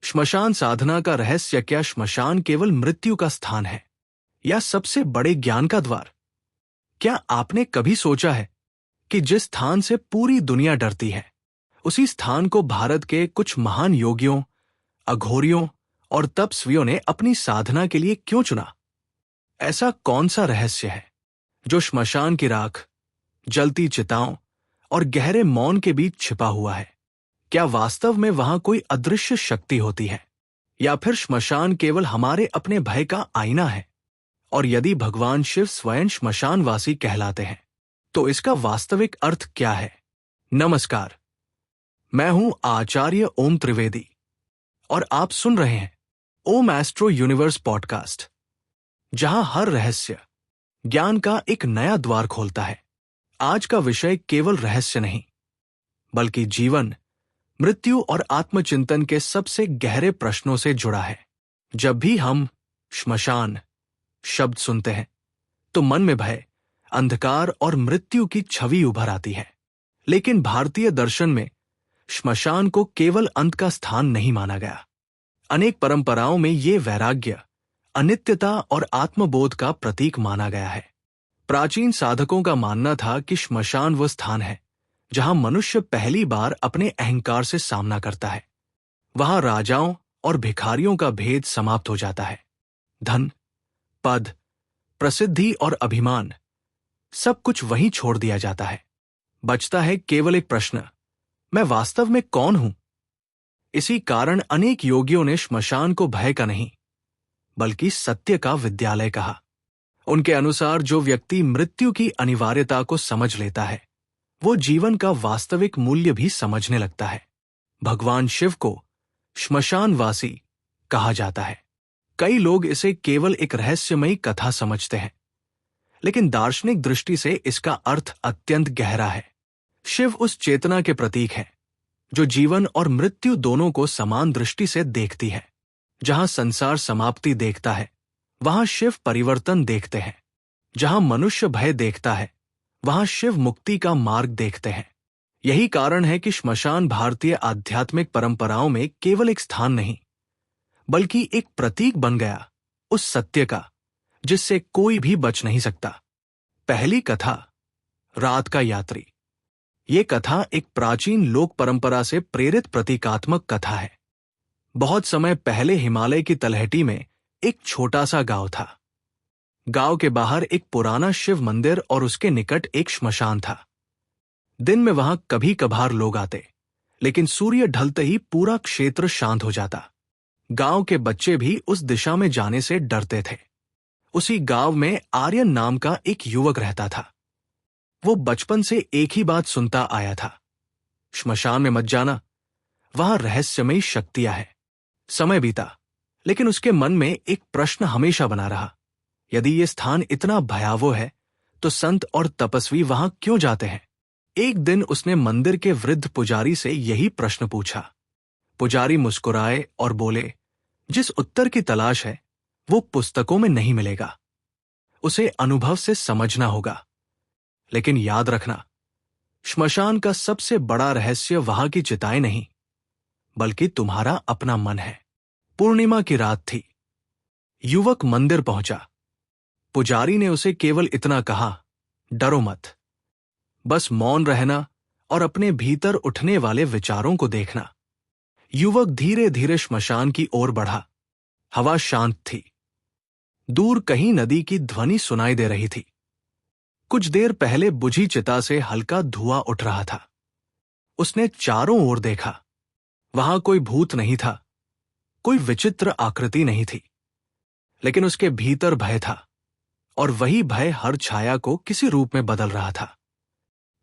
श्मशान साधना का रहस्य क्या श्मशान केवल मृत्यु का स्थान है या सबसे बड़े ज्ञान का द्वार? क्या आपने कभी सोचा है कि जिस स्थान से पूरी दुनिया डरती है, उसी स्थान को भारत के कुछ महान योगियों, अघोरियों और तपस्वियों ने अपनी साधना के लिए क्यों चुना? ऐसा कौन सा रहस्य है जो श्मशान की राख, जलती चिताओं और गहरे मौन के बीच छिपा हुआ है? क्या वास्तव में वहां कोई अदृश्य शक्ति होती है या फिर श्मशान केवल हमारे अपने भय का आईना है? और यदि भगवान शिव स्वयं श्मशानवासी कहलाते हैं तो इसका वास्तविक अर्थ क्या है? नमस्कार, मैं हूं आचार्य ओम त्रिवेदी और आप सुन रहे हैं ओम एस्ट्रो यूनिवर्स पॉडकास्ट, जहां हर रहस्य ज्ञान का एक नया द्वार खोलता है। आज का विषय केवल रहस्य नहीं, बल्कि जीवन, मृत्यु और आत्मचिंतन के सबसे गहरे प्रश्नों से जुड़ा है। जब भी हम श्मशान शब्द सुनते हैं तो मन में भय, अंधकार और मृत्यु की छवि उभर आती है। लेकिन भारतीय दर्शन में श्मशान को केवल अंत का स्थान नहीं माना गया। अनेक परंपराओं में ये वैराग्य, अनित्यता और आत्मबोध का प्रतीक माना गया है। प्राचीन साधकों का मानना था कि श्मशान वह स्थान है जहां मनुष्य पहली बार अपने अहंकार से सामना करता है। वहां राजाओं और भिखारियों का भेद समाप्त हो जाता है। धन, पद, प्रसिद्धि और अभिमान, सब कुछ वहीं छोड़ दिया जाता है। बचता है केवल एक प्रश्न, मैं वास्तव में कौन हूं? इसी कारण अनेक योगियों ने श्मशान को भय का नहीं, बल्कि सत्य का विद्यालय कहा। उनके अनुसार जो व्यक्ति मृत्यु की अनिवार्यता को समझ लेता है, वो जीवन का वास्तविक मूल्य भी समझने लगता है। भगवान शिव को श्मशानवासी कहा जाता है। कई लोग इसे केवल एक रहस्यमयी कथा समझते हैं, लेकिन दार्शनिक दृष्टि से इसका अर्थ अत्यंत गहरा है। शिव उस चेतना के प्रतीक है जो जीवन और मृत्यु दोनों को समान दृष्टि से देखती है। जहां संसार समाप्ति देखता है, वहां शिव परिवर्तन देखते हैं। जहां मनुष्य भय देखता है, वहां शिव मुक्ति का मार्ग देखते हैं। यही कारण है कि श्मशान भारतीय आध्यात्मिक परंपराओं में केवल एक स्थान नहीं, बल्कि एक प्रतीक बन गया उस सत्य का जिससे कोई भी बच नहीं सकता। पहली कथा, रात का यात्री। ये कथा एक प्राचीन लोक परंपरा से प्रेरित प्रतीकात्मक कथा है। बहुत समय पहले हिमालय की तलहटी में एक छोटा सा गांव था। गांव के बाहर एक पुराना शिव मंदिर और उसके निकट एक श्मशान था। दिन में वहां कभी कभार लोग आते, लेकिन सूर्य ढलते ही पूरा क्षेत्र शांत हो जाता। गांव के बच्चे भी उस दिशा में जाने से डरते थे। उसी गांव में आर्यन नाम का एक युवक रहता था। वो बचपन से एक ही बात सुनता आया था, श्मशान में मत जाना, वहां रहस्यमयी शक्तियां है। समय बीता, लेकिन उसके मन में एक प्रश्न हमेशा बना रहा, यदि ये स्थान इतना भयावह है तो संत और तपस्वी वहां क्यों जाते हैं? एक दिन उसने मंदिर के वृद्ध पुजारी से यही प्रश्न पूछा। पुजारी मुस्कुराए और बोले, जिस उत्तर की तलाश है वो पुस्तकों में नहीं मिलेगा, उसे अनुभव से समझना होगा। लेकिन याद रखना, श्मशान का सबसे बड़ा रहस्य वहां की चिताएं नहीं, बल्कि तुम्हारा अपना मन है। पूर्णिमा की रात थी। युवक मंदिर पहुंचा। पुजारी ने उसे केवल इतना कहा, डरो मत, बस मौन रहना और अपने भीतर उठने वाले विचारों को देखना। युवक धीरे धीरे श्मशान की ओर बढ़ा। हवा शांत थी। दूर कहीं नदी की ध्वनि सुनाई दे रही थी। कुछ देर पहले बुझी चिता से हल्का धुआं उठ रहा था। उसने चारों ओर देखा। वहां कोई भूत नहीं था, कोई विचित्र आकृति नहीं थी, लेकिन उसके भीतर भय था, और वही भय हर छाया को किसी रूप में बदल रहा था।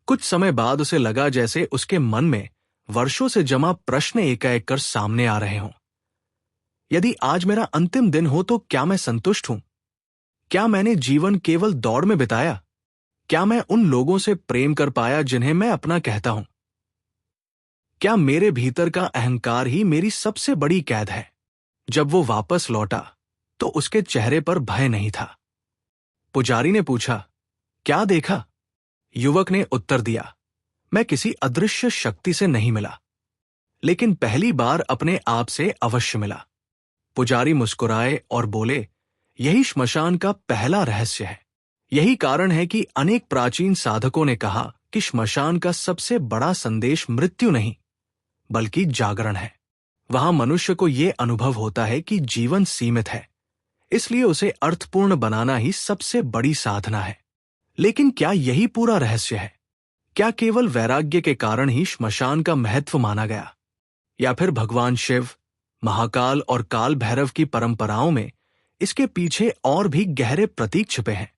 कुछ समय बाद उसे लगा जैसे उसके मन में वर्षों से जमा प्रश्न एकाएक कर सामने आ रहे हों। यदि आज मेरा अंतिम दिन हो तो क्या मैं संतुष्ट हूं? क्या मैंने जीवन केवल दौड़ में बिताया? क्या मैं उन लोगों से प्रेम कर पाया जिन्हें मैं अपना कहता हूं? क्या मेरे भीतर का अहंकार ही मेरी सबसे बड़ी कैद है? जब वो वापस लौटा तो उसके चेहरे पर भय नहीं था। पुजारी ने पूछा, क्या देखा? युवक ने उत्तर दिया, मैं किसी अदृश्य शक्ति से नहीं मिला, लेकिन पहली बार अपने आप से अवश्य मिला। पुजारी मुस्कुराए और बोले, यही श्मशान का पहला रहस्य है। यही कारण है कि अनेक प्राचीन साधकों ने कहा कि श्मशान का सबसे बड़ा संदेश मृत्यु नहीं बल्कि जागरण है। वहां मनुष्य को यह अनुभव होता है कि जीवन सीमित है, इसलिए उसे अर्थपूर्ण बनाना ही सबसे बड़ी साधना है। लेकिन क्या यही पूरा रहस्य है? क्या केवल वैराग्य के कारण ही श्मशान का महत्व माना गया, या फिर भगवान शिव, महाकाल और काल भैरव की परंपराओं में इसके पीछे और भी गहरे प्रतीक छिपे हैं?